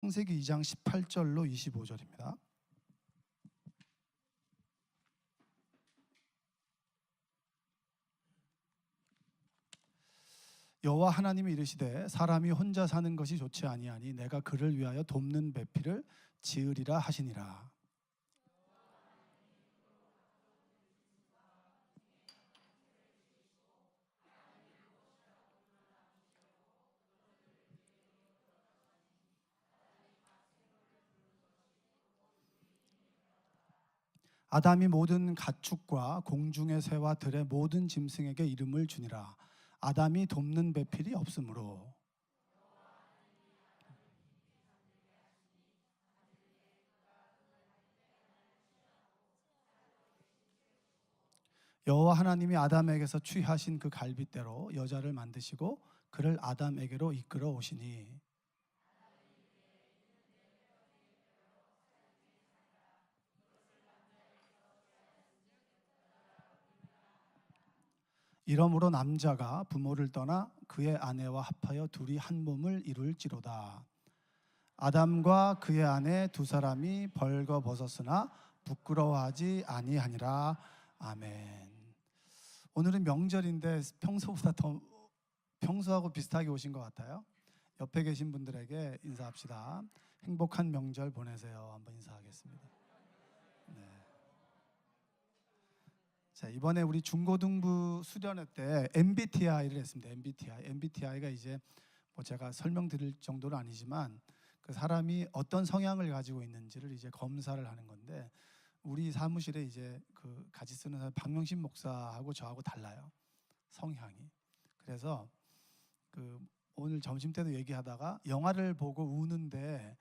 창세기 2장 18절로 25절입니다. 여호와 하나님이 이르시되 사람이 혼자 사는 것이 좋지 아니하니 내가 그를 위하여 돕는 배필을 지으리라 하시니라. 아담이 모든 가축과 공중의 새와 들의 모든 짐승에게 이름을 주니라. 아담이 돕는 배필이 없으므로. 여호와 하나님이 아담에게서 취하신 그 갈빗대로 여자를 만드시고 그를 아담에게로 이끌어 오시니, 이러므로 남자가 부모를 떠나 그의 아내와 합하여 둘이 한 몸을 이룰지로다. 아담과 그의 아내 두 사람이 벌거벗었으나 부끄러워하지 아니하니라. 아멘. 오늘은 명절인데 평소보다 더 평소하고 비슷하게 오신 것 같아요. 옆에 계신 분들에게 인사합시다. 행복한 명절 보내세요. 한번 인사하겠습니다. 네. 자, 이번에 우리 중고등부 수련회 때 MBTI를 했습니다. MBTI가 이제 뭐 제가 설명드릴 정도는 아니지만 그 사람이 어떤 성향을 가지고 있는지를 이제 검사를 하는 건데, 우리 사무실에 이제 그 같이 쓰는 사람 박명신 목사하고 저하고 달라요, 성향이. 그래서 그 오늘 점심 때도 얘기하다가 영화를 보고 우는데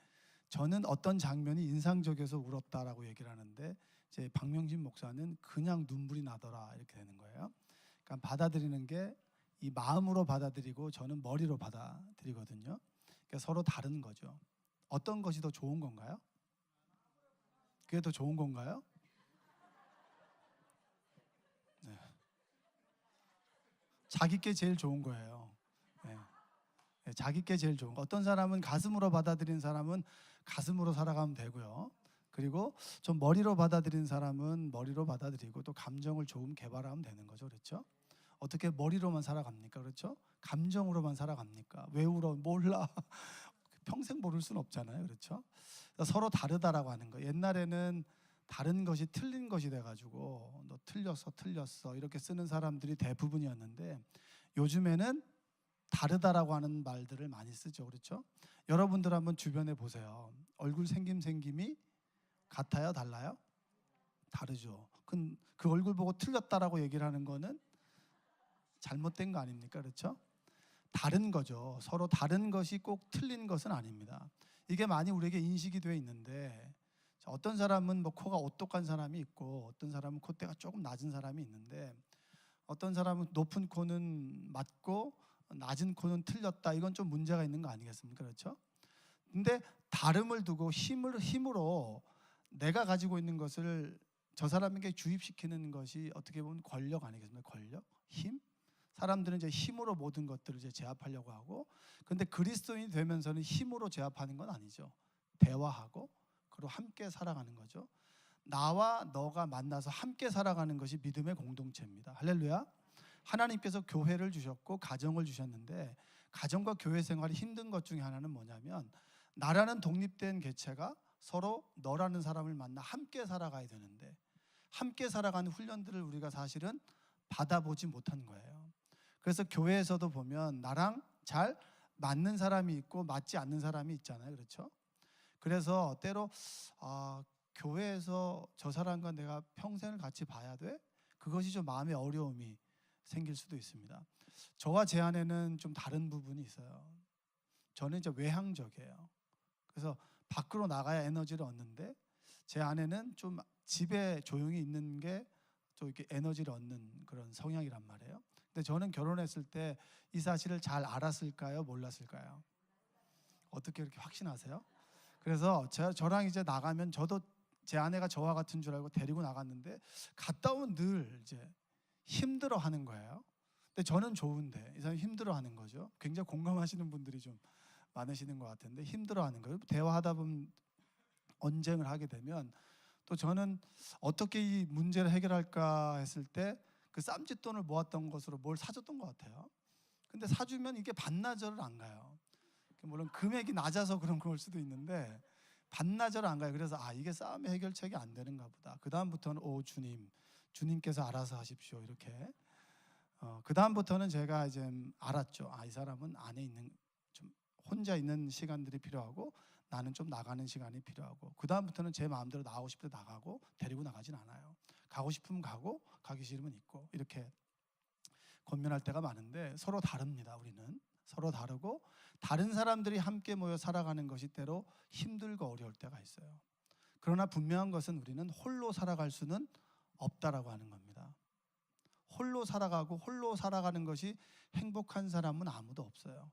저는 어떤 장면이 인상적이어서 울었다라고 얘기를 하는데, 제 박명진 목사는 그냥 눈물이 나더라 이렇게 되는 거예요. 그러니까 받아들이는 게 이 마음으로 받아들이고 저는 머리로 받아들이거든요. 그러니까 서로 다른 거죠. 어떤 것이 더 좋은 건가요? 그게 더 좋은 건가요? 네. 자기께 제일 좋은 거예요. 네. 네, 자기께 제일 좋은 거. 어떤 사람은 가슴으로 받아들인 사람은 가슴으로 살아가면 되고요. 그리고 좀 머리로 받아들인 사람은 머리로 받아들이고 또 감정을 조금 개발하면 되는 거죠. 그렇죠? 어떻게 머리로만 살아갑니까? 그렇죠? 감정으로만 살아갑니까? 왜 울어? 몰라. 평생 모를 수는 없잖아요. 그렇죠? 서로 다르다라고 하는 거. 옛날에는 다른 것이 틀린 것이 돼가지고 너 틀렸어 이렇게 쓰는 사람들이 대부분이었는데, 요즘에는 다르다라고 하는 말들을 많이 쓰죠. 그렇죠? 여러분들 한번 주변에 보세요. 얼굴 생김이 같아요? 달라요? 다르죠. 그 얼굴 보고 틀렸다라고 얘기를 하는 거는 잘못된 거 아닙니까? 그렇죠? 다른 거죠. 서로 다른 것이 꼭 틀린 것은 아닙니다. 이게 많이 우리에게 인식이 되어 있는데, 어떤 사람은 뭐 코가 오똑한 사람이 있고 어떤 사람은 콧대가 조금 낮은 사람이 있는데, 어떤 사람은 높은 코는 맞고 낮은 코는 틀렸다. 이건 좀 문제가 있는 거 아니겠습니까? 그렇죠? 근데 다름을 두고 힘으로 내가 가지고 있는 것을 저 사람에게 주입시키는 것이 어떻게 보면 권력 아니겠습니까? 권력? 힘? 사람들은 이제 힘으로 모든 것들을 이제 제압하려고 하고, 근데 그리스도인이 되면서는 힘으로 제압하는 건 아니죠. 대화하고 그리고 함께 살아가는 거죠. 나와 너가 만나서 함께 살아가는 것이 믿음의 공동체입니다. 할렐루야. 하나님께서 교회를 주셨고 가정을 주셨는데, 가정과 교회 생활이 힘든 것 중에 하나는 뭐냐면, 나라는 독립된 개체가 서로 너라는 사람을 만나 함께 살아가야 되는데, 함께 살아가는 훈련들을 우리가 사실은 받아보지 못한 거예요. 그래서 교회에서도 보면 나랑 잘 맞는 사람이 있고 맞지 않는 사람이 있잖아요. 그렇죠? 그래서 때로 교회에서 저 사람과 내가 평생을 같이 봐야 돼? 그것이 좀 마음의 어려움이 생길 수도 있습니다. 저와 제 아내는 좀 다른 부분이 있어요. 저는 이제 외향적이에요. 그래서 밖으로 나가야 에너지를 얻는데, 제 아내는 좀 집에 조용히 있는 게 또 이렇게 에너지를 얻는 그런 성향이란 말이에요. 근데 저는 결혼했을 때 이 사실을 잘 알았을까요? 몰랐을까요? 어떻게 그렇게 확신하세요? 그래서 저랑 이제 나가면 저도 제 아내가 저와 같은 줄 알고 데리고 나갔는데, 갔다 오면 늘 이제 힘들어하는 거예요. 근데 저는 좋은데 이 사람이 힘들어하는 거죠. 굉장히 공감하시는 분들이 좀 많으시는 것 같은데 힘들어하는 거예요. 대화하다 보면 언쟁을 하게 되면 또 저는 어떻게 이 문제를 해결할까 했을 때 그 쌈짓돈을 모았던 것으로 뭘 사줬던 것 같아요. 근데 사주면 이게 반나절을 안 가요. 물론 금액이 낮아서 그런 걸 수도 있는데 반나절 안 가요. 그래서 이게 싸움의 해결책이 안 되는가 보다. 그 다음부터는 주님께서 알아서 하십시오 이렇게. 그 다음부터는 제가 이제 알았죠. 이 사람은 안에 있는 좀 혼자 있는 시간들이 필요하고 나는 좀 나가는 시간이 필요하고 그 다음부터는 제 마음대로 나가고 싶을 때 나가고 데리고 나가진 않아요. 가고 싶으면 가고 가기 싫으면 있고 이렇게 권면할 때가 많은데 서로 다릅니다. 우리는 서로 다르고 다른 사람들이 함께 모여 살아가는 것이 때로 힘들고 어려울 때가 있어요. 그러나 분명한 것은 우리는 홀로 살아갈 수는 없다라고 하는 겁니다. 홀로 살아가고 홀로 살아가는 것이 행복한 사람은 아무도 없어요.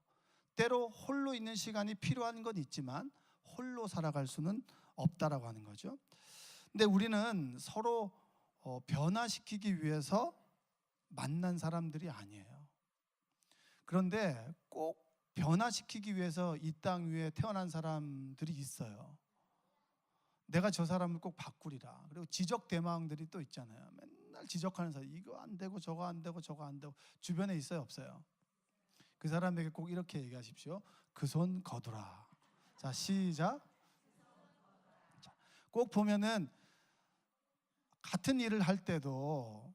때로 홀로 있는 시간이 필요한 건 있지만 홀로 살아갈 수는 없다라고 하는 거죠. 근데 우리는 서로 변화시키기 위해서 만난 사람들이 아니에요. 그런데 꼭 변화시키기 위해서 이 땅 위에 태어난 사람들이 있어요. 내가 저 사람을 꼭 바꾸리라. 그리고 지적 대망들이 또 있잖아요. 맨날 지적하는 사람, 이거 안 되고 저거 안 되고 저거 안 되고. 주변에 있어요, 없어요? 그 사람에게 꼭 이렇게 얘기하십시오. 그 손 거두라. 자, 시작. 자, 꼭 보면은 같은 일을 할 때도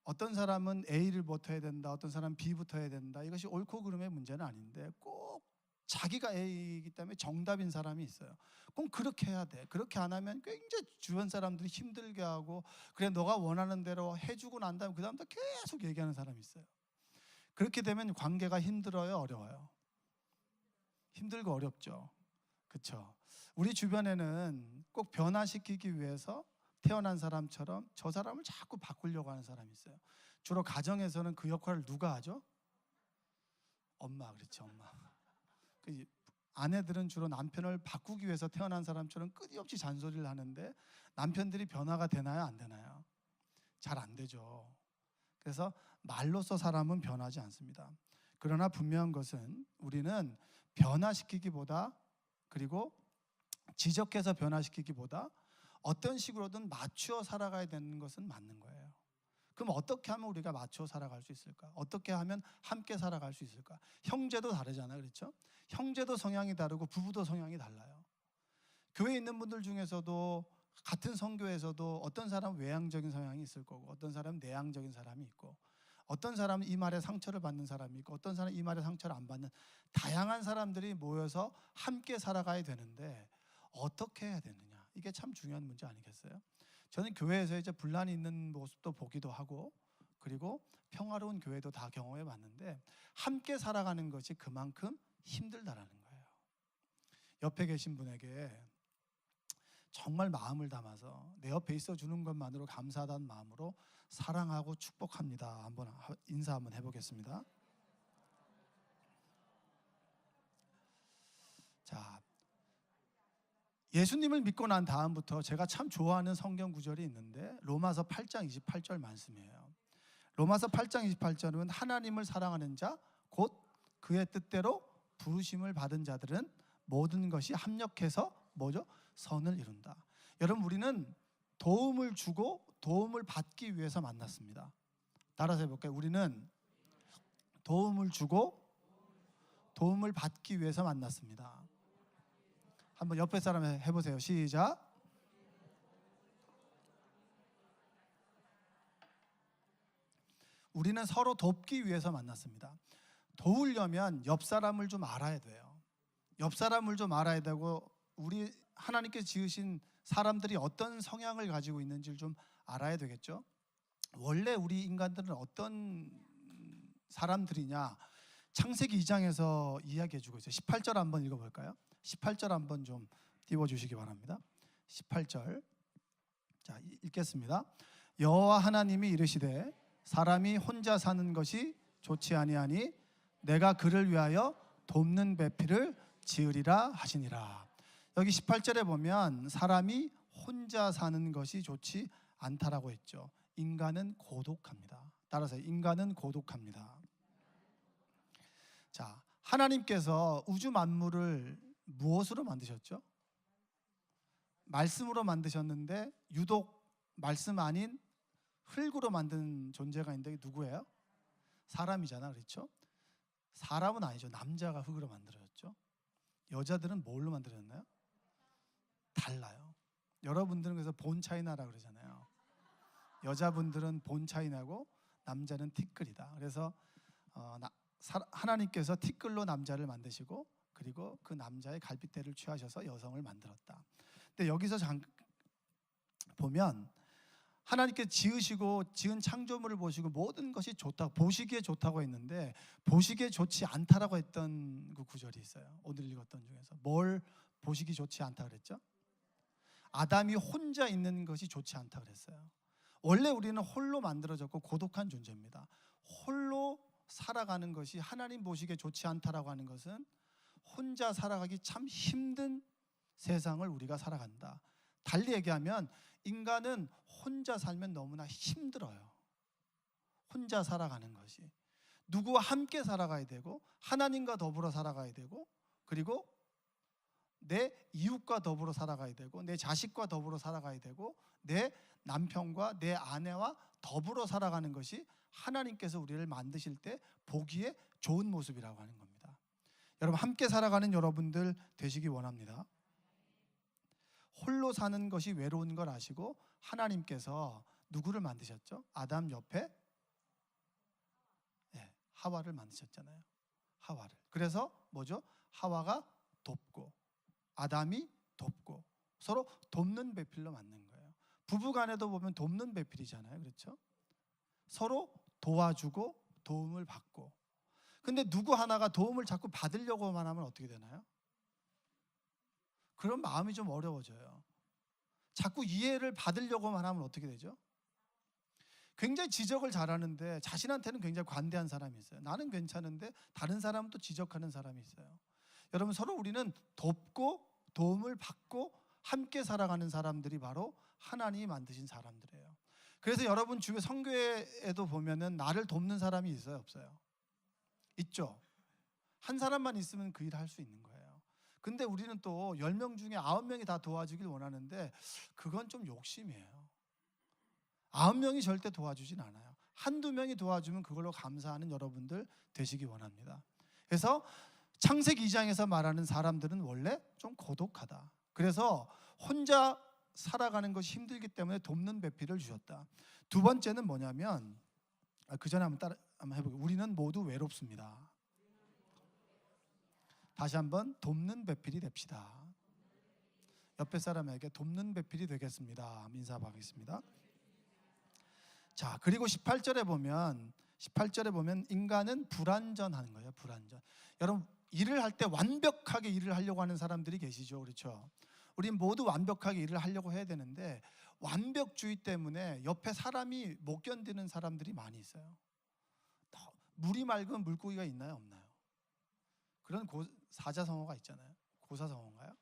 어떤 사람은 A를 붙어야 된다, 어떤 사람은 B 붙어야 된다. 이것이 옳고 그름의 문제는 아닌데 꼭 자기가 A이기 때문에 정답인 사람이 있어요. 꼭 그렇게 해야 돼. 그렇게 안 하면 굉장히 주변 사람들이 힘들게 하고 그래 너가 원하는 대로 해주고 난 다음에 그 다음부터 계속 얘기하는 사람이 있어요. 그렇게 되면 관계가 힘들어요, 어려워요? 힘들고 어렵죠. 그렇죠? 우리 주변에는 꼭 변화시키기 위해서 태어난 사람처럼 저 사람을 자꾸 바꾸려고 하는 사람이 있어요. 주로 가정에서는 그 역할을 누가 하죠? 엄마, 그렇죠, 엄마. 아내들은 주로 남편을 바꾸기 위해서 태어난 사람처럼 끊임없이 잔소리를 하는데 남편들이 변화가 되나요, 안 되나요? 잘 안 되죠. 그래서 말로써 사람은 변하지 않습니다. 그러나 분명한 것은 우리는 변화시키기보다 그리고 지적해서 변화시키기보다 어떤 식으로든 맞추어 살아가야 되는 것은 맞는 거예요. 그럼 어떻게 하면 우리가 맞추어 살아갈 수 있을까? 어떻게 하면 함께 살아갈 수 있을까? 형제도 다르잖아요, 그렇죠? 형제도 성향이 다르고 부부도 성향이 달라요. 교회에 있는 분들 중에서도 같은 성교에서도 어떤 사람은 외향적인 성향이 있을 거고 어떤 사람은 내향적인 사람이 있고 어떤 사람은 이 말에 상처를 받는 사람이 있고 어떤 사람은 이 말에 상처를 안 받는 다양한 사람들이 모여서 함께 살아가야 되는데 어떻게 해야 되느냐, 이게 참 중요한 문제 아니겠어요? 저는 교회에서 이제 분란이 있는 모습도 보기도 하고 그리고 평화로운 교회도 다 경험해 봤는데 함께 살아가는 것이 그만큼 힘들다라는 거예요. 옆에 계신 분에게 정말 마음을 담아서 내 옆에 있어 주는 것만으로 감사하다는 마음으로 사랑하고 축복합니다. 한번 인사 한번 해보겠습니다. 자, 예수님을 믿고 난 다음부터 제가 참 좋아하는 성경 구절이 있는데 로마서 8장 28절 말씀이에요. 로마서 8장 28절은 하나님을 사랑하는 자 곧 그의 뜻대로 부르심을 받은 자들은 모든 것이 합력해서 뭐죠? 선을 이룬다. 여러분, 우리는 도움을 주고 도움을 받기 위해서 만났습니다. 따라서 해볼까요? 우리는 도움을 주고 도움을 받기 위해서 만났습니다. 한번 옆에 사람 해보세요. 시작. 우리는 서로 돕기 위해서 만났습니다. 도우려면 옆 사람을 좀 알아야 돼요. 옆 사람을 좀 알아야 되고 우리 하나님께서 지으신 사람들이 어떤 성향을 가지고 있는지를 좀 알아야 되겠죠. 원래 우리 인간들은 어떤 사람들이냐, 창세기 2장에서 이야기해주고 있어요. 18절 한번 읽어볼까요? 18절 한번 좀 띄워주시기 바랍니다. 18절, 자, 읽겠습니다. 여호와 하나님이 이르시되 사람이 혼자 사는 것이 좋지 아니하니 내가 그를 위하여 돕는 배필을 지으리라 하시니라. 여기 18절에 보면 사람이 혼자 사는 것이 좋지 않다라고 했죠. 인간은 고독합니다. 따라서 인간은 고독합니다. 자, 하나님께서 우주 만물을 무엇으로 만드셨죠? 말씀으로 만드셨는데 유독 말씀 아닌 흙으로 만든 존재가 있는데 누구예요? 사람이잖아, 그렇죠? 사람은 아니죠. 남자가 흙으로 만들어졌죠. 여자들은 뭘로 만들어졌나요? 달라요. 여러분들은 그래서 본 차이나라 그러잖아요. 여자분들은 본 차이나고 남자는 티끌이다. 그래서 하나님께서 티끌로 남자를 만드시고 그리고 그 남자의 갈빗대를 취하셔서 여성을 만들었다. 근데 여기서 보면 하나님께 지으시고 지은 창조물을 보시고 모든 것이 좋다, 보시기에 좋다고 했는데 보시기에 좋지 않다라고 했던 그 구절이 있어요. 오늘 읽었던 중에서 뭘 보시기 좋지 않다 그랬죠? 아담이 혼자 있는 것이 좋지 않다 그랬어요. 원래 우리는 홀로 만들어졌고 고독한 존재입니다. 홀로 살아가는 것이 하나님 보시기에 좋지 않다라고 하는 것은 혼자 살아가기 참 힘든 세상을 우리가 살아간다. 달리 얘기하면 인간은 혼자 살면 너무나 힘들어요. 혼자 살아가는 것이. 누구와 함께 살아가야 되고 하나님과 더불어 살아가야 되고 그리고 내 이웃과 더불어 살아가야 되고 내 자식과 더불어 살아가야 되고 내 남편과 내 아내와 더불어 살아가는 것이 하나님께서 우리를 만드실 때 보기에 좋은 모습이라고 하는 겁니다. 여러분 함께 살아가는 여러분들 되시기 원합니다. 홀로 사는 것이 외로운 걸 아시고 하나님께서 누구를 만드셨죠? 아담 옆에 하와를 만드셨잖아요. 하와를. 그래서 뭐죠? 하와가 돕고 아담이 돕고 서로 돕는 배필로 만든 거예요. 부부 간에도 보면 돕는 배필이잖아요. 그렇죠? 서로 도와주고 도움을 받고. 근데 누구 하나가 도움을 자꾸 받으려고만 하면 어떻게 되나요? 그런 마음이 좀 어려워져요. 자꾸 이해를 받으려고만 하면 어떻게 되죠? 굉장히 지적을 잘하는데 자신한테는 굉장히 관대한 사람이 있어요. 나는 괜찮은데 다른 사람은 또 지적하는 사람이 있어요. 여러분 서로 우리는 돕고 도움을 받고 함께 살아가는 사람들이 바로 하나님이 만드신 사람들이에요. 그래서 여러분 주변 성교회에도 보면은 나를 돕는 사람이 있어요, 없어요? 있죠. 한 사람만 있으면 그 일을 할 수 있는 거예요. 근데 우리는 또 10명 중에 9명이 다 도와주길 원하는데 그건 좀 욕심이에요. 9명이 절대 도와주진 않아요. 한두 명이 도와주면 그걸로 감사하는 여러분들 되시기 원합니다. 그래서 창세기 2장에서 말하는 사람들은 원래 좀 고독하다. 그래서 혼자 살아가는 것이 힘들기 때문에 돕는 배필을 주셨다. 두 번째는 뭐냐면 그 전에 한번 해볼게요. 우리는 모두 외롭습니다. 다시 한번 돕는 배필이 됩시다. 옆에 사람에게 돕는 배필이 되겠습니다. 인사하겠습니다. 자, 그리고 18절에 보면 인간은 불완전한 거예요. 불완전. 여러분 일을 할 때 완벽하게 일을 하려고 하는 사람들이 계시죠. 그렇죠? 우리 모두 완벽하게 일을 하려고 해야 되는데 완벽주의 때문에 옆에 사람이 못 견디는 사람들이 많이 있어요. 물이 맑은 물고기가 있나요? 없나요? 그런 사자성어가 있잖아요. 고사성어인가요?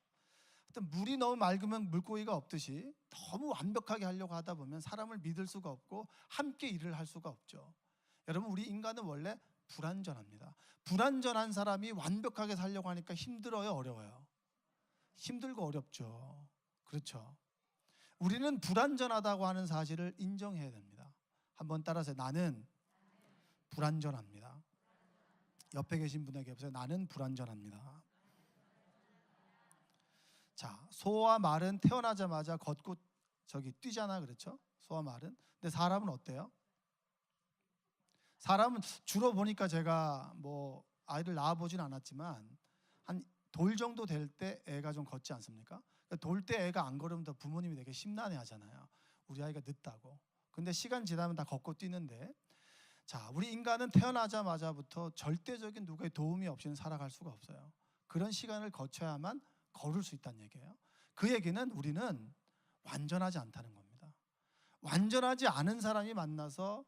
하여튼 물이 너무 맑으면 물고기가 없듯이 너무 완벽하게 하려고 하다 보면 사람을 믿을 수가 없고 함께 일을 할 수가 없죠. 여러분 우리 인간은 원래 불완전합니다. 불완전한 사람이 완벽하게 살려고 하니까 힘들어요, 어려워요? 힘들고 어렵죠. 그렇죠? 우리는 불완전하다고 하는 사실을 인정해야 됩니다. 한번 따라서 나는 불완전합니다. 옆에 계신 분에게 보세요. 나는 불완전합니다. 자, 소와 말은 태어나자마자 걷고 뛰잖아, 그렇죠? 소와 말은. 근데 사람은 어때요? 사람은 주로 보니까 제가 뭐 아이를 낳아보진 않았지만 한 돌 정도 될 때 애가 좀 걷지 않습니까? 돌 때 애가 안 걸으면 더 부모님이 되게 심란해 하잖아요. 우리 아이가 늦다고. 근데 시간 지나면 다 걷고 뛰는데, 자, 우리 인간은 태어나자마자부터 절대적인 누구의 도움이 없이는 살아갈 수가 없어요. 그런 시간을 거쳐야만 걸을 수 있다는 얘기예요. 그 얘기는 우리는 완전하지 않다는 겁니다. 완전하지 않은 사람이 만나서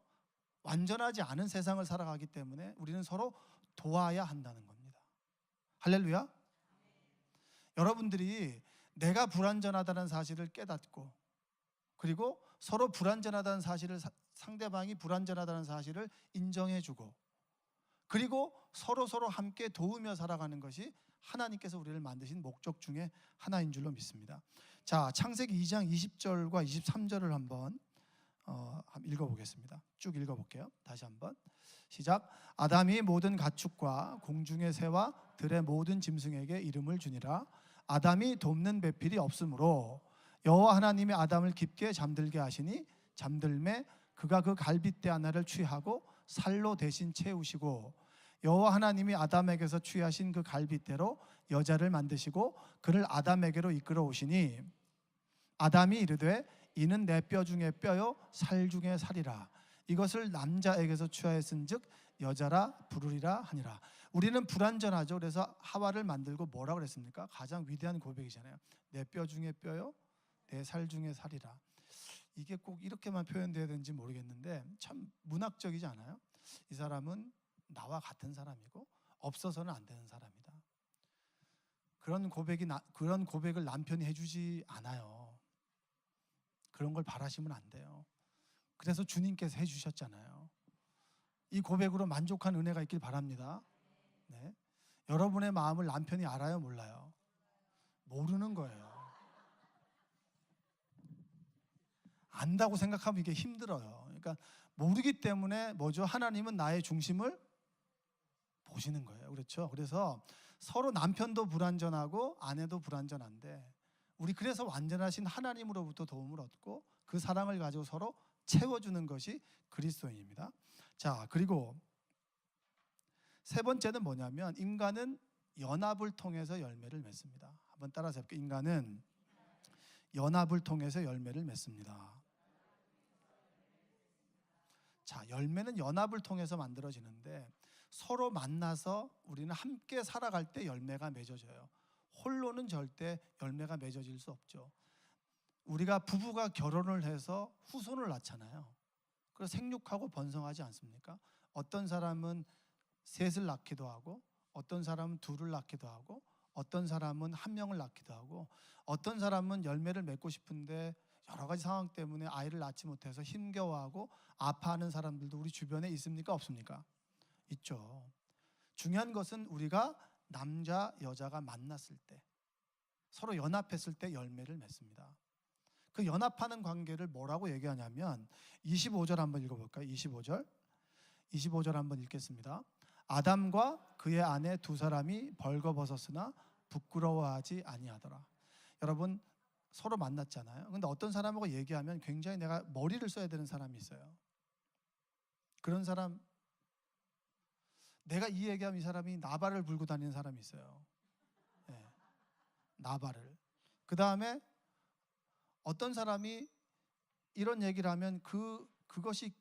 완전하지 않은 세상을 살아가기 때문에 우리는 서로 도와야 한다는 겁니다. 할렐루야. 여러분들이 내가 불완전하다는 사실을 깨닫고 그리고 서로 불완전하다는 사실을 상대방이 불완전하다는 사실을 인정해주고 그리고 서로 함께 도우며 살아가는 것이 하나님께서 우리를 만드신 목적 중에 하나인 줄로 믿습니다. 자, 창세기 2장 20절과 23절을 한번 읽어보겠습니다. 쭉 읽어볼게요. 다시 한번 시작. 아담이 모든 가축과 공중의 새와 들의 모든 짐승에게 이름을 주니라. 아담이 돕는 배필이 없으므로 여호와 하나님이 아담을 깊게 잠들게 하시니 잠들매 그가 그 갈빗대 하나를 취하고 살로 대신 채우시고 여호와 하나님이 아담에게서 취하신 그 갈빗대로 여자를 만드시고 그를 아담에게로 이끌어 오시니 아담이 이르되 이는 내 뼈 중에 뼈요 살 중에 살이라. 이것을 남자에게서 취하였은즉 여자라 부르리라 하니라. 우리는 불완전하죠. 그래서 하와를 만들고 뭐라고 그랬습니까? 가장 위대한 고백이잖아요. 내 뼈 중에 뼈요 내 살 중에 살이라. 이게 꼭 이렇게만 표현돼야 되는지 모르겠는데 참 문학적이지 않아요? 이 사람은 나와 같은 사람이고 없어서는 안 되는 사람이다. 그런 고백을 남편이 해주지 않아요. 그런 걸 바라시면 안 돼요. 그래서 주님께서 해주셨잖아요. 이 고백으로 만족한 은혜가 있길 바랍니다. 네. 여러분의 마음을 남편이 알아요, 몰라요? 모르는 거예요. 안다고 생각하면 이게 힘들어요. 그러니까 모르기 때문에 뭐죠? 하나님은 나의 중심을 보시는 거예요. 그렇죠? 그래서 서로 남편도 불완전하고 아내도 불완전한데 우리 그래서 완전하신 하나님으로부터 도움을 얻고 그 사랑을 가지고 서로 채워주는 것이 그리스도인입니다. 자, 그리고 세 번째는 뭐냐면 인간은 연합을 통해서 열매를 맺습니다. 한번 따라서 해볼게요. 인간은 연합을 통해서 열매를 맺습니다. 자, 열매는 연합을 통해서 만들어지는데 서로 만나서 우리는 함께 살아갈 때 열매가 맺어져요. 홀로는 절대 열매가 맺어질 수 없죠. 우리가 부부가 결혼을 해서 후손을 낳잖아요. 그래서 생육하고 번성하지 않습니까? 어떤 사람은 셋을 낳기도 하고 어떤 사람은 둘을 낳기도 하고 어떤 사람은 한 명을 낳기도 하고 어떤 사람은 열매를 맺고 싶은데 여러 가지 상황 때문에 아이를 낳지 못해서 힘겨워하고 아파하는 사람들도 우리 주변에 있습니까? 없습니까? 있죠. 중요한 것은 우리가 남자, 여자가 만났을 때 서로 연합했을 때 열매를 맺습니다. 그 연합하는 관계를 뭐라고 얘기하냐면 25절 한번 읽어볼까요? 25절 한번 읽겠습니다. 아담과 그의 아내 두 사람이 벌거벗었으나 부끄러워하지 아니하더라. 여러분 서로 만났잖아요. 근데 어떤 사람하고 얘기하면 굉장히 내가 머리를 써야 되는 사람이 있어요. 그런 사람, 내가 이 얘기하면 이 사람이 나발을 불고 다니는 사람이 있어요. 네, 나발을. 그 다음에 어떤 사람이 이런 얘기를 하면 그것이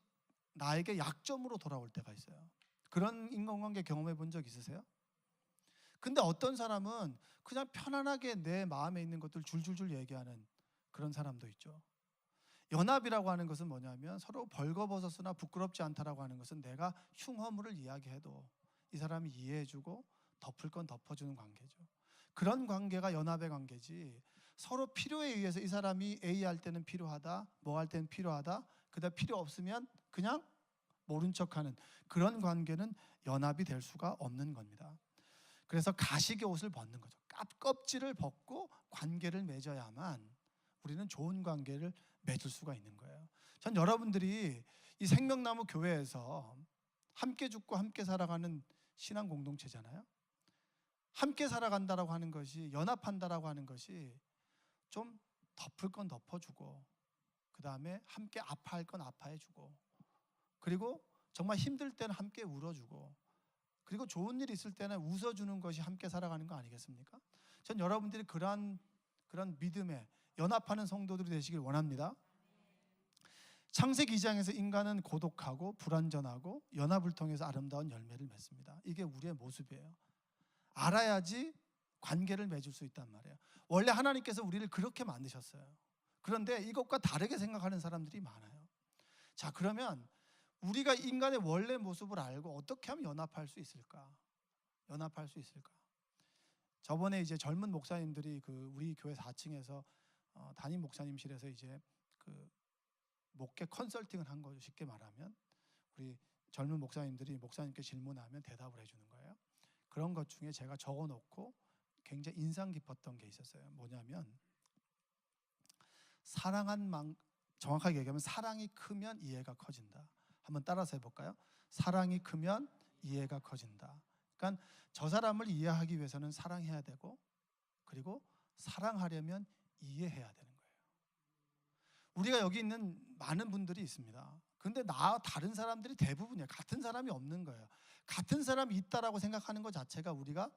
나에게 약점으로 돌아올 때가 있어요. 그런 인간관계 경험해 본 적 있으세요? 근데 어떤 사람은 그냥 편안하게 내 마음에 있는 것들 줄줄줄 얘기하는 그런 사람도 있죠. 연합이라고 하는 것은 뭐냐면 서로 벌거벗었으나 부끄럽지 않다라고 하는 것은 내가 흉허물을 이야기해도 이 사람이 이해해주고 덮을 건 덮어주는 관계죠. 그런 관계가 연합의 관계지 서로 필요에 의해서 이 사람이 A 할 때는 필요하다, 뭐 할 때는 필요하다, 그다음 필요 없으면 그냥 모른 척하는 그런 관계는 연합이 될 수가 없는 겁니다. 그래서 가식의 옷을 벗는 거죠. 껍질을 벗고 관계를 맺어야만 우리는 좋은 관계를 맺을 수가 있는 거예요. 전 여러분들이 이 생명나무 교회에서 함께 죽고 함께 살아가는 신앙 공동체잖아요. 함께 살아간다라고 하는 것이, 연합한다라고 하는 것이 좀 덮을 건 덮어주고 그 다음에 함께 아파할 건 아파해주고 그리고 정말 힘들 때는 함께 울어주고 그리고 좋은 일 있을 때는 웃어주는 것이 함께 살아가는 거 아니겠습니까? 전 여러분들이 그런 믿음에 연합하는 성도들이 되시길 원합니다. 창세기 2장에서 인간은 고독하고 불완전하고 연합을 통해서 아름다운 열매를 맺습니다. 이게 우리의 모습이에요. 알아야지 관계를 맺을 수 있단 말이에요. 원래 하나님께서 우리를 그렇게 만드셨어요. 그런데 이것과 다르게 생각하는 사람들이 많아요. 자, 그러면 우리가 인간의 원래 모습을 알고 어떻게 하면 연합할 수 있을까? 연합할 수 있을까? 저번에 이제 젊은 목사님들이 우리 교회 4층에서 담임 목사님실에서 이제 목회 컨설팅을 한 거죠. 쉽게 말하면 우리 젊은 목사님들이 목사님께 질문하면 대답을 해주는 거예요. 그런 것 중에 제가 적어놓고 굉장히 인상 깊었던 게 있었어요. 뭐냐면 정확하게 얘기하면 사랑이 크면 이해가 커진다. 한번 따라서 해볼까요? 사랑이 크면 이해가 커진다. 그러니까 저 사람을 이해하기 위해서는 사랑해야 되고, 그리고 사랑하려면 이해해야 되는 거예요. 우리가 여기 있는 많은 분들이 있습니다. 근데 다른 사람들이 대부분이에요. 같은 사람이 없는 거예요. 같은 사람이 있다라고 생각하는 것 자체가 우리가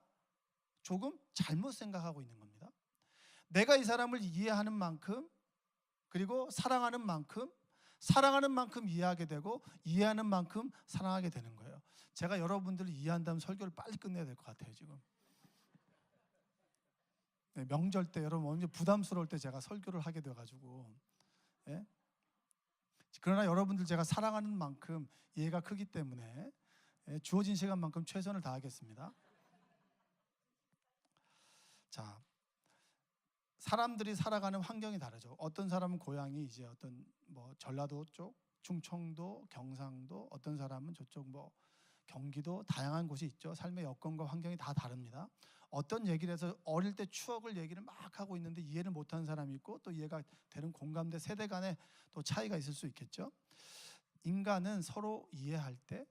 조금 잘못 생각하고 있는 겁니다. 내가 이 사람을 이해하는 만큼, 그리고 사랑하는 만큼 이해하게 되고, 이해하는 만큼 사랑하게 되는 거예요. 제가 여러분들을 이해한다면 설교를 빨리 끝내야 될 것 같아요 지금. 네, 명절 때 여러분 언제 부담스러울 때 제가 설교를 하게 돼가지고, 예? 그러나 여러분들 제가 사랑하는 만큼 이해가 크기 때문에 주어진 시간만큼 최선을 다하겠습니다. 자, 사람들이 살아가는 환경이 다르죠. 어떤 사람은 고향이 이제 어떤 전라도 쪽, 충청도, 경상도, 어떤 사람은 저쪽 경기도, 다양한 곳이 있죠. 삶의 여건과 환경이 다 다릅니다. 어떤 얘기를 해서 어릴 때 추억을 얘기를 막 하고 있는데 이해를 못하는 사람이 있고, 또 이해가 되는 공감대, 세대 간의 또 차이가 있을 수 있겠죠. 인간은 서로 이해할 때,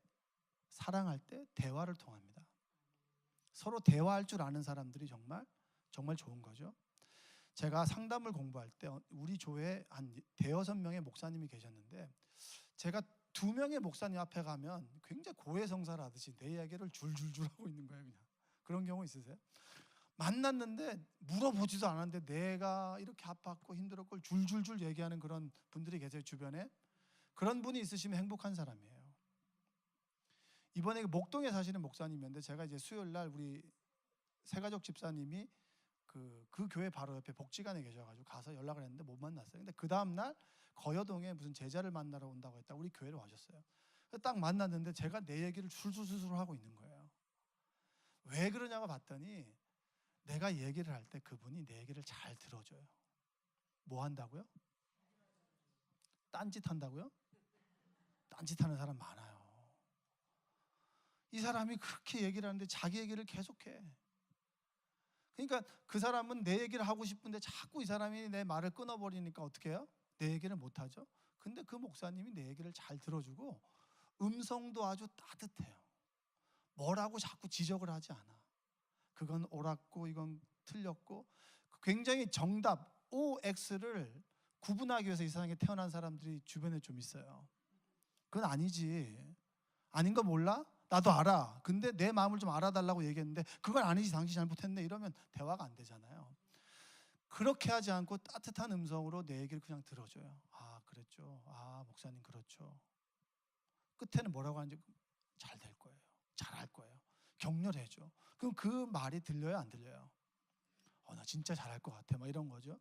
사랑할 때 대화를 통합니다. 서로 대화할 줄 아는 사람들이 정말 좋은 거죠. 제가 상담을 공부할 때 우리 교회에 한 대여섯 명의 목사님이 계셨는데, 제가 2명의 목사님 앞에 가면 굉장히 고해성사를 하듯이 내 이야기를 줄줄줄 하고 있는 거예요. 그냥 그런 경우 있으세요? 만났는데 물어보지도 않았는데 내가 이렇게 아팠고 힘들었고 줄줄줄 얘기하는 그런 분들이 계세요, 주변에. 그런 분이 있으시면 행복한 사람이에요. 이번에 목동에 사시는 목사님이었는데, 제가 이제 수요일 날 우리 새가족 집사님이 그 교회 바로 옆에 복지관에 계셔가지고 가서 연락을 했는데 못 만났어요. 근데 그 다음날 거여동에 무슨 제자를 만나러 온다고 했다 우리 교회로 와셨어요. 딱 만났는데 제가 내 얘기를 술술술 하고 있는 거예요. 왜 그러냐고 봤더니, 내가 얘기를 할 때 그분이 내 얘기를 잘 들어줘요. 뭐 한다고요? 딴짓 한다고요? 딴짓하는 사람 많아요. 이 사람이 그렇게 얘기를 하는데 자기 얘기를 계속해. 그러니까 그 사람은 내 얘기를 하고 싶은데 자꾸 이 사람이 내 말을 끊어버리니까 어떻게 해요? 내 얘기를 못하죠. 근데 그 목사님이 내 얘기를 잘 들어주고, 음성도 아주 따뜻해요. 뭐라고 자꾸 지적을 하지 않아. 그건 옳았고 이건 틀렸고, 굉장히 정답 OX를 구분하기 위해서 이 세상에 태어난 사람들이 주변에 좀 있어요. 그건 아니지. 아닌 거 몰라? 나도 알아. 근데 내 마음을 좀 알아달라고 얘기했는데 그건 아니지, 당신이 잘못했네, 이러면 대화가 안 되잖아요. 그렇게 하지 않고 따뜻한 음성으로 내 얘기를 그냥 들어줘요. 아, 그랬죠. 아, 목사님 그렇죠. 끝에는 뭐라고 하는지 잘 될 거예요. 잘할 거예요. 격려해줘. 그럼 그 말이 들려요, 안 들려요? 나 진짜 잘할 것 같아, 막 이런 거죠.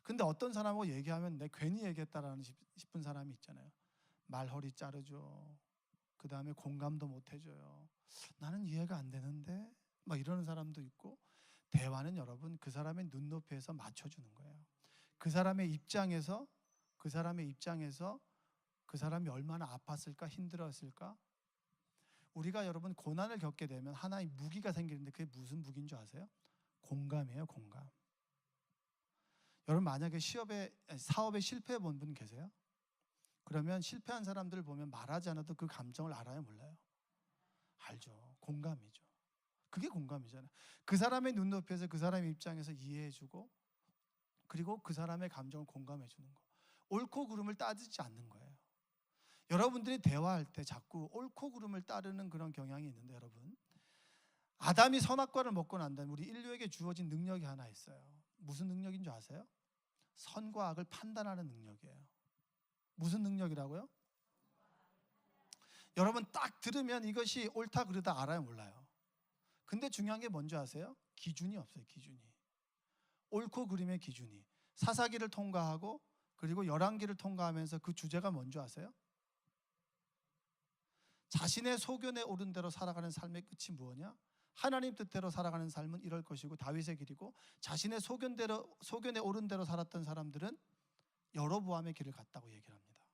근데 어떤 사람하고 얘기하면 내 괜히 얘기했다라는 싶은 사람이 있잖아요. 말허리 자르죠. 그 다음에 공감도 못 해줘요. 나는 이해가 안 되는데, 막 이러는 사람도 있고. 대화는 여러분 그 사람의 눈높이에서 맞춰주는 거예요. 그 사람의 입장에서 그 사람이 얼마나 아팠을까, 힘들었을까. 우리가 여러분 고난을 겪게 되면 하나의 무기가 생기는데, 그게 무슨 무기인 줄 아세요? 공감이에요, 공감. 여러분 만약에 사업에 실패해 본 분 계세요? 그러면 실패한 사람들을 보면 말하지 않아도 그 감정을 알아요, 몰라요? 알죠. 공감이죠. 그게 공감이잖아요. 그 사람의 눈높이에서 그 사람의 입장에서 이해해주고, 그리고 그 사람의 감정을 공감해주는 거. 옳고 그름을 따지지 않는 거예요. 여러분들이 대화할 때 자꾸 옳고 그름을 따르는 그런 경향이 있는데, 여러분 아담이 선악과를 먹고 난 다음에 우리 인류에게 주어진 능력이 하나 있어요. 무슨 능력인 줄 아세요? 선과 악을 판단하는 능력이에요. 무슨 능력이라고요? 여러분 딱 들으면 이것이 옳다 그르다 알아요, 몰라요? 근데 중요한 게 뭔지 아세요? 기준이 없어요, 기준이. 옳고 그름의 기준이. 사사기를 통과하고 그리고 열왕기를 통과하면서 그 주제가 뭔지 아세요? 자신의 소견에 오른 대로 살아가는 삶의 끝이 무엇이냐? 하나님 뜻대로 살아가는 삶은 이럴 것이고 다윗의 길이고, 자신의 소견에 오른 대로 살았던 사람들은 여로보암의 길을 갔다고 얘기를 합니다.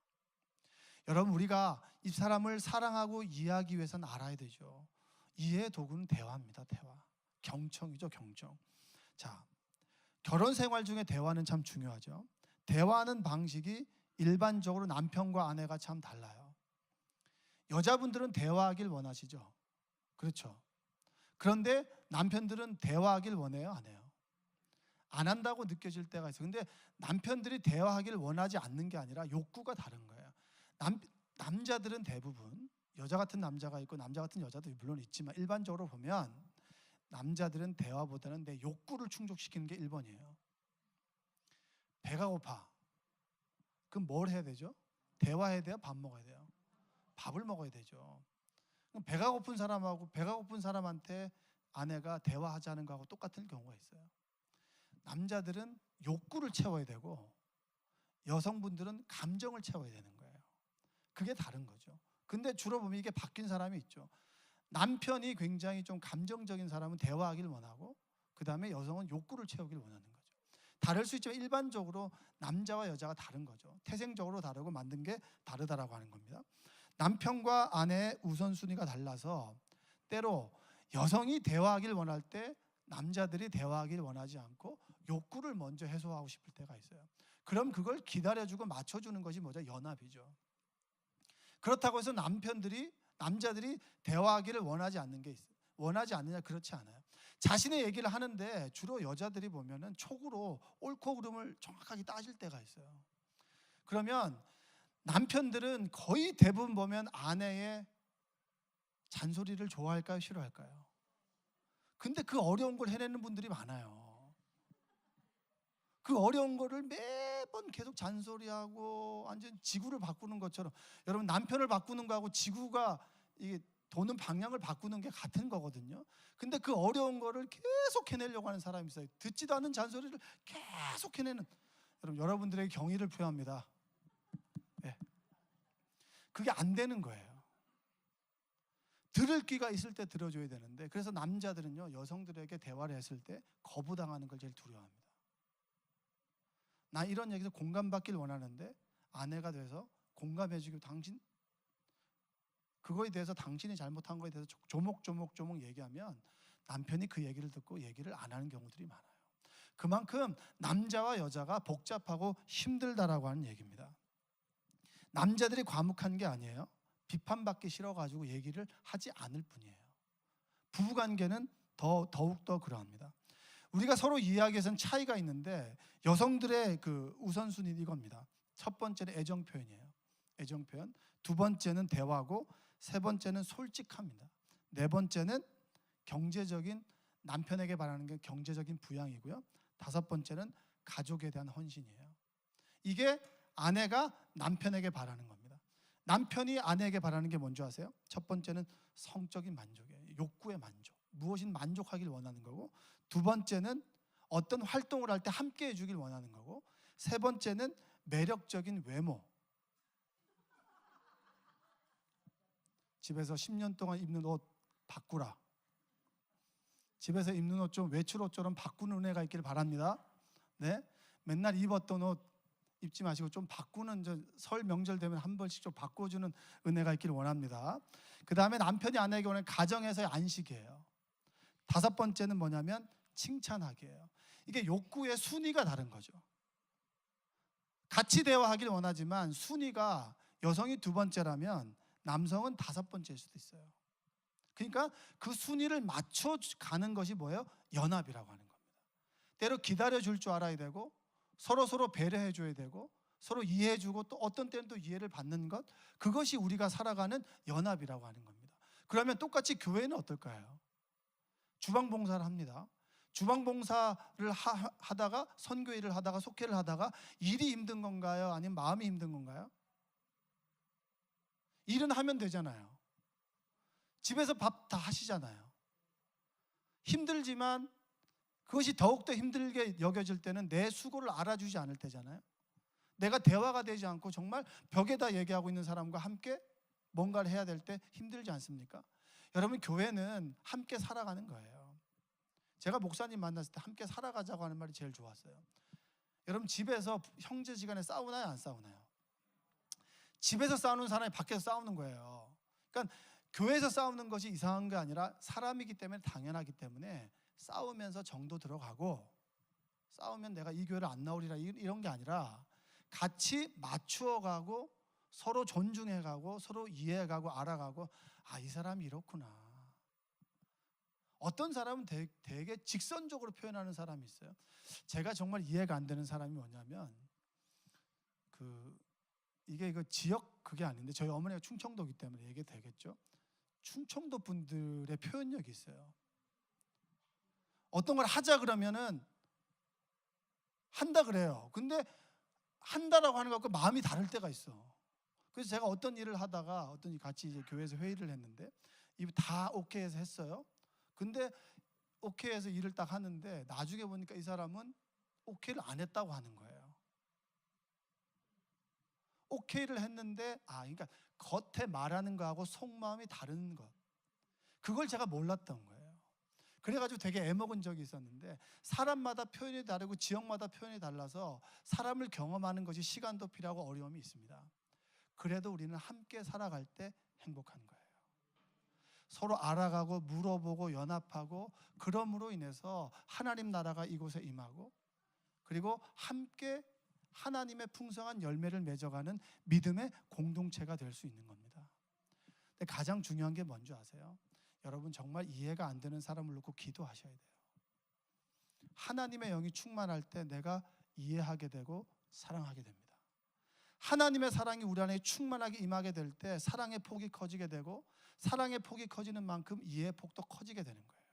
여러분, 우리가 이 사람을 사랑하고 이해하기 위해서는 알아야 되죠. 이해의 도구는 대화입니다. 대화. 경청이죠, 경청. 자, 결혼 생활 중에 대화는 참 중요하죠. 대화하는 방식이 일반적으로 남편과 아내가 참 달라요. 여자분들은 대화하길 원하시죠. 그렇죠. 그런데 남편들은 대화하길 원해요, 안 해요? 안 한다고 느껴질 때가 있어요. 근데 남편들이 대화하길 원하지 않는 게 아니라 욕구가 다른 거예요. 남자들은 대부분, 여자 같은 남자가 있고 남자 같은 여자도 물론 있지만 일반적으로 보면 남자들은 대화보다는 내 욕구를 충족시키는 게 1번이에요. 배가 고파. 그럼 뭘 해야 되죠? 대화해야 돼요? 밥 먹어야 돼요? 밥을 먹어야 되죠. 그럼 배가 고픈 사람하고 배가 고픈 사람한테 아내가 대화하자는 거하고 똑같은 경우가 있어요. 남자들은 욕구를 채워야 되고 여성분들은 감정을 채워야 되는 거예요. 그게 다른 거죠. 근데 주로 보면 이게 바뀐 사람이 있죠. 남편이 굉장히 좀 감정적인 사람은 대화하길 원하고, 그 다음에 여성은 욕구를 채우길 원하는 거죠. 다를 수 있지만 일반적으로 남자와 여자가 다른 거죠. 태생적으로 다르고 만든 게 다르다라고 하는 겁니다. 남편과 아내의 우선순위가 달라서 때로 여성이 대화하길 원할 때 남자들이 대화하길 원하지 않고 욕구를 먼저 해소하고 싶을 때가 있어요. 그럼 그걸 기다려주고 맞춰주는 것이 뭐죠? 연합이죠. 그렇다고 해서 남자들이 대화하기를 원하지 않는 게 있어요. 원하지 않느냐? 그렇지 않아요. 자신의 얘기를 하는데 주로 여자들이 보면은 촉으로 옳고 그름을 정확하게 따질 때가 있어요. 그러면 남편들은 거의 대부분 보면 아내의 잔소리를 좋아할까요? 싫어할까요? 근데 그 어려운 걸 해내는 분들이 많아요. 그 어려운 거를 매번 계속 잔소리하고 완전 지구를 바꾸는 것처럼, 여러분 남편을 바꾸는 거하고 지구가 이게 도는 방향을 바꾸는 게 같은 거거든요. 근데 그 어려운 거를 계속 해내려고 하는 사람이 있어요. 듣지도 않는 잔소리를 계속 해내는, 여러분들에게 경의를 표합니다. 네. 그게 안 되는 거예요. 들을 귀가 있을 때 들어줘야 되는데, 그래서 남자들은요 여성들에게 대화를 했을 때 거부당하는 걸 제일 두려워합니다. 나 이런 얘기에서 공감받길 원하는데 아내가 돼서 공감해주고 그거에 대해서 당신이 잘못한 거에 대해서 조목조목 얘기하면 남편이 그 얘기를 듣고 얘기를 안 하는 경우들이 많아요. 그만큼 남자와 여자가 복잡하고 힘들다라고 하는 얘기입니다. 남자들이 과묵한 게 아니에요. 비판받기 싫어가지고 얘기를 하지 않을 뿐이에요. 부부관계는 더욱더 그러합니다. 우리가 서로 이해하기 위해서는 차이가 있는데 여성들의 그 우선순위는 이겁니다. 첫 번째는 애정 표현이에요. 애정 표현. 두 번째는 대화고, 세 번째는 솔직합니다. 네 번째는 경제적인, 남편에게 바라는 게 경제적인 부양이고요. 다섯 번째는 가족에 대한 헌신이에요. 이게 아내가 남편에게 바라는 겁니다. 남편이 아내에게 바라는 게 뭔지 아세요? 첫 번째는 성적인 만족이에요. 욕구의 만족. 무엇인 만족하길 원하는 거고, 두 번째는 어떤 활동을 할 때 함께 해주길 원하는 거고, 세 번째는 매력적인 외모. 집에서 10년 동안 입는 옷 바꾸라. 집에서 입는 옷 좀 외출 옷처럼 바꾸는 은혜가 있기를 바랍니다. 네? 맨날 입었던 옷 입지 마시고 좀 바꾸는, 설 명절 되면 한 번씩 좀 바꿔주는 은혜가 있기를 원합니다. 그 다음에 남편이 아내에게 원하는 가정에서의 안식이에요. 다섯 번째는 뭐냐면 칭찬하기예요. 이게 욕구의 순위가 다른 거죠. 같이 대화하길 원하지만 순위가 여성이 두 번째라면 남성은 다섯 번째일 수도 있어요. 그러니까 그 순위를 맞춰가는 것이 뭐예요? 연합이라고 하는 겁니다. 때로 기다려줄 줄 알아야 되고, 서로 배려해줘야 되고, 서로 이해해주고, 또 어떤 때는 또 이해를 받는 것, 그것이 우리가 살아가는 연합이라고 하는 겁니다. 그러면 똑같이 교회는 어떨까요? 주방봉사를 합니다. 주방봉사를 하다가, 선교일을 하다가, 속회를 하다가 일이 힘든 건가요? 아니면 마음이 힘든 건가요? 일은 하면 되잖아요. 집에서 밥 다 하시잖아요. 힘들지만 그것이 더욱더 힘들게 여겨질 때는 내 수고를 알아주지 않을 때잖아요. 내가 대화가 되지 않고 정말 벽에다 얘기하고 있는 사람과 함께 뭔가를 해야 될 때 힘들지 않습니까? 여러분, 교회는 함께 살아가는 거예요. 제가 목사님 만났을 때 함께 살아가자고 하는 말이 제일 좋았어요. 여러분, 집에서 형제지간에 싸우나요? 안 싸우나요? 집에서 싸우는 사람이 밖에서 싸우는 거예요. 그러니까 교회에서 싸우는 것이 이상한 게 아니라 사람이기 때문에 당연하기 때문에 싸우면서 정도 들어가고, 싸우면 내가 이 교회를 안 나오리라 이런 게 아니라 같이 맞추어가고 서로 존중해가고 서로 이해해가고 알아가고, 아, 이 사람이 이렇구나. 어떤 사람은 되게 직선적으로 표현하는 사람이 있어요. 제가 정말 이해가 안 되는 사람이 뭐냐면, 이거 지역 그게 아닌데 저희 어머니가 충청도이기 때문에 이게 되겠죠. 충청도 분들의 표현력이 있어요. 어떤 걸 하자 그러면은 한다 그래요. 근데 한다라고 하는 것과 마음이 다를 때가 있어. 그래서 제가 어떤 일을 하다가 같이 이제 교회에서 회의를 했는데 이 다 오케이해서 했어요. 근데 오케이해서 일을 딱 하는데 나중에 보니까 이 사람은 오케이를 안 했다고 하는 거예요. 오케이를 했는데 그러니까 겉에 말하는 거하고 속마음이 다른 것, 그걸 제가 몰랐던 거예요. 그래가지고 되게 애먹은 적이 있었는데, 사람마다 표현이 다르고 지역마다 표현이 달라서 사람을 경험하는 것이 시간도 필요하고 어려움이 있습니다. 그래도 우리는 함께 살아갈 때 행복한 거예요. 서로 알아가고 물어보고 연합하고, 그럼으로 인해서 하나님 나라가 이곳에 임하고, 그리고 함께 하나님의 풍성한 열매를 맺어가는 믿음의 공동체가 될 수 있는 겁니다. 근데 가장 중요한 게 뭔지 아세요? 여러분, 정말 이해가 안 되는 사람을 놓고 기도하셔야 돼요. 하나님의 영이 충만할 때 내가 이해하게 되고 사랑하게 됩니다. 하나님의 사랑이 우리 안에 충만하게 임하게 될 때 사랑의 폭이 커지게 되고, 사랑의 폭이 커지는 만큼 이해의 폭도 커지게 되는 거예요.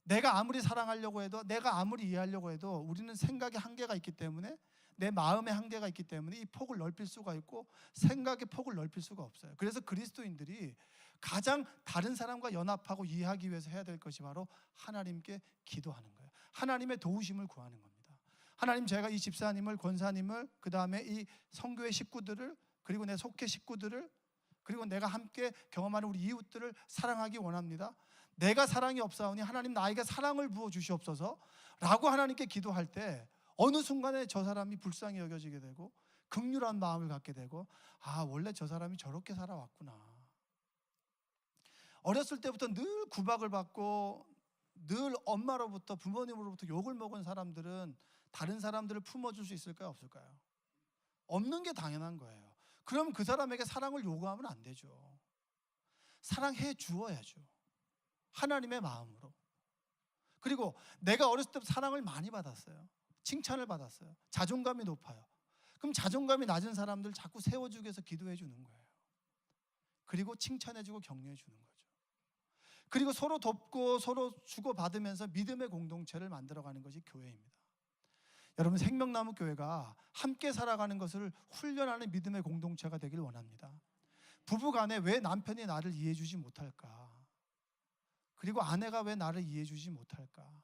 내가 아무리 사랑하려고 해도, 내가 아무리 이해하려고 해도 우리는 생각의 한계가 있기 때문에, 내 마음의 한계가 있기 때문에 이 폭을 넓힐 수가 있고 생각의 폭을 넓힐 수가 없어요. 그래서 그리스도인들이 가장 다른 사람과 연합하고 이해하기 위해서 해야 될 것이 바로 하나님께 기도하는 거예요. 하나님의 도우심을 구하는 겁니다. 하나님, 제가 이 집사님을, 권사님을, 그 다음에 이 성교회 식구들을, 그리고 내 속회 식구들을, 그리고 내가 함께 경험하는 우리 이웃들을 사랑하기 원합니다. 내가 사랑이 없사오니 하나님 나에게 사랑을 부어 주시옵소서 라고 하나님께 기도할 때 어느 순간에 저 사람이 불쌍히 여겨지게 되고 긍휼한 마음을 갖게 되고, 원래 저 사람이 저렇게 살아왔구나. 어렸을 때부터 늘 구박을 받고 늘 엄마로부터, 부모님으로부터 욕을 먹은 사람들은 다른 사람들을 품어줄 수 있을까요? 없을까요? 없는 게 당연한 거예요. 그럼 그 사람에게 사랑을 요구하면 안 되죠. 사랑해 주어야죠. 하나님의 마음으로. 그리고 내가 어렸을 때부터 사랑을 많이 받았어요. 칭찬을 받았어요. 자존감이 높아요. 그럼 자존감이 낮은 사람들 자꾸 세워주기 위해서 기도해 주는 거예요. 그리고 칭찬해 주고 격려해 주는 거죠. 그리고 서로 돕고 서로 주고받으면서 믿음의 공동체를 만들어가는 것이 교회입니다. 여러분, 생명나무 교회가 함께 살아가는 것을 훈련하는 믿음의 공동체가 되길 원합니다. 부부간에 왜 남편이 나를 이해해 주지 못할까? 그리고 아내가 왜 나를 이해해 주지 못할까?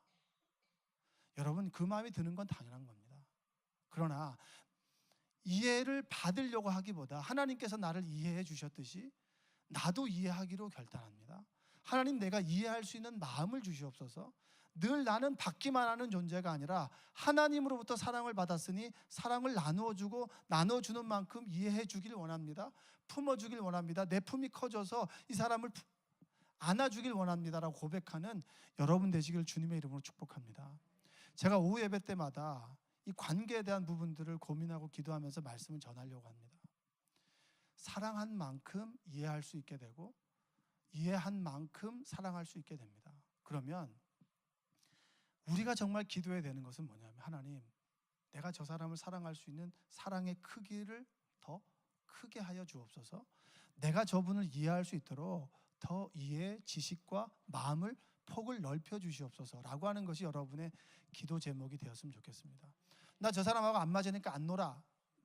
여러분, 그 마음이 드는 건 당연한 겁니다. 그러나 이해를 받으려고 하기보다 하나님께서 나를 이해해 주셨듯이 나도 이해하기로 결단합니다. 하나님, 내가 이해할 수 있는 마음을 주시옵소서. 늘 나는 받기만 하는 존재가 아니라 하나님으로부터 사랑을 받았으니 사랑을 나누어주고 나눠주는 만큼 이해해 주길 원합니다. 품어주길 원합니다. 내 품이 커져서 이 사람을 안아주길 원합니다라고 고백하는 여러분 되시길 주님의 이름으로 축복합니다. 제가 오후 예배 때마다 이 관계에 대한 부분들을 고민하고 기도하면서 말씀을 전하려고 합니다. 사랑한 만큼 이해할 수 있게 되고 이해한 만큼 사랑할 수 있게 됩니다. 그러면 우리가 정말 기도해야 되는 것은 뭐냐면, 하나님, 내가 저 사람을 사랑할 수 있는 사랑의 크기를 더 크게 하여 주옵소서. 내가 저분을 이해할 수 있도록 더 이해, 지식과 마음을 폭을 넓혀 주시옵소서라고 하는 것이 여러분의 기도 제목이 되었으면 좋겠습니다. 나 저 사람하고 안 맞으니까 안 놀아,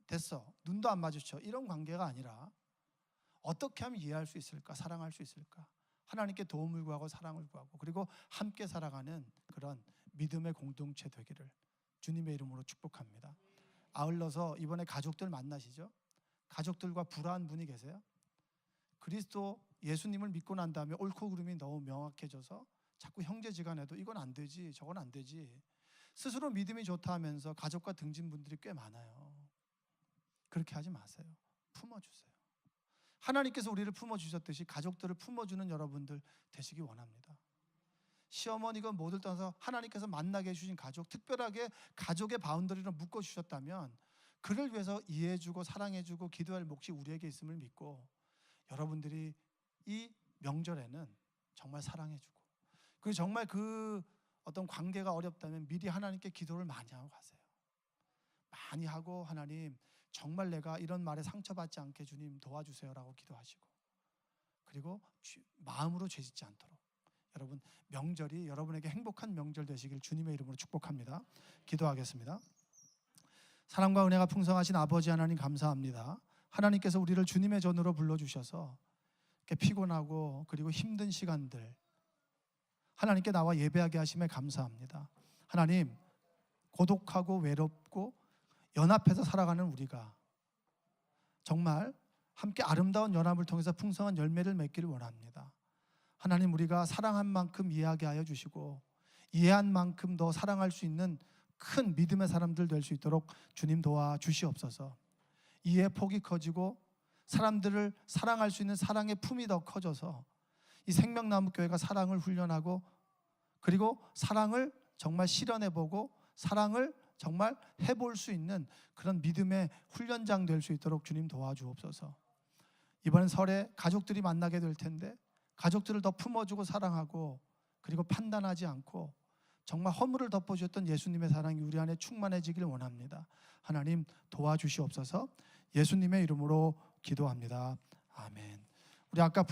됐어, 눈도 안 마주쳐, 이런 관계가 아니라 어떻게 하면 이해할 수 있을까, 사랑할 수 있을까, 하나님께 도움을 구하고 사랑을 구하고 그리고 함께 살아가는 그런 믿음의 공동체 되기를 주님의 이름으로 축복합니다. 아울러서 이번에 가족들 만나시죠? 가족들과 불화한 분이 계세요? 그리스도 예수님을 믿고 난 다음에 옳고 그름이 너무 명확해져서 자꾸 형제지간에도 이건 안 되지, 저건 안 되지, 스스로 믿음이 좋다 하면서 가족과 등진 분들이 꽤 많아요. 그렇게 하지 마세요. 품어주세요. 하나님께서 우리를 품어주셨듯이 가족들을 품어주는 여러분들 되시기 원합니다. 시어머니가 모두 떠나서 하나님께서 만나게 해주신 가족, 특별하게 가족의 바운더리를 묶어주셨다면 그를 위해서 이해해주고 사랑해주고 기도할 몫이 우리에게 있음을 믿고 여러분들이 이 명절에는 정말 사랑해주고 그리고 정말 그 어떤 관계가 어렵다면 미리 하나님께 기도를 많이 하고 가세요. 많이 하고 하나님 정말 내가 이런 말에 상처받지 않게 주님 도와주세요라고 기도하시고 그리고 마음으로 죄짓지 않도록 여러분 명절이 여러분에게 행복한 명절 되시길 주님의 이름으로 축복합니다. 기도하겠습니다. 사랑과 은혜가 풍성하신 아버지 하나님 감사합니다. 하나님께서 우리를 주님의 전으로 불러주셔서 이렇게 피곤하고 그리고 힘든 시간들 하나님께 나와 예배하게 하심에 감사합니다. 하나님 고독하고 외롭고 연합해서 살아가는 우리가 정말 함께 아름다운 연합을 통해서 풍성한 열매를 맺기를 원합니다. 하나님 우리가 사랑한 만큼 이해하게 하여 주시고 이해한 만큼 더 사랑할 수 있는 큰 믿음의 사람들 될 수 있도록 주님 도와주시옵소서. 이해의 폭이 커지고 사람들을 사랑할 수 있는 사랑의 품이 더 커져서 이 생명나무교회가 사랑을 훈련하고 그리고 사랑을 정말 실현해보고 사랑을 정말 해볼 수 있는 그런 믿음의 훈련장 될 수 있도록 주님 도와주옵소서. 이번 설에 가족들이 만나게 될 텐데 가족들을 더 품어주고 사랑하고 그리고 판단하지 않고 정말 허물을 덮어주셨던 예수님의 사랑이 우리 안에 충만해지길 원합니다. 하나님 도와주시옵소서. 예수님의 이름으로 기도합니다. 아멘. 우리 아까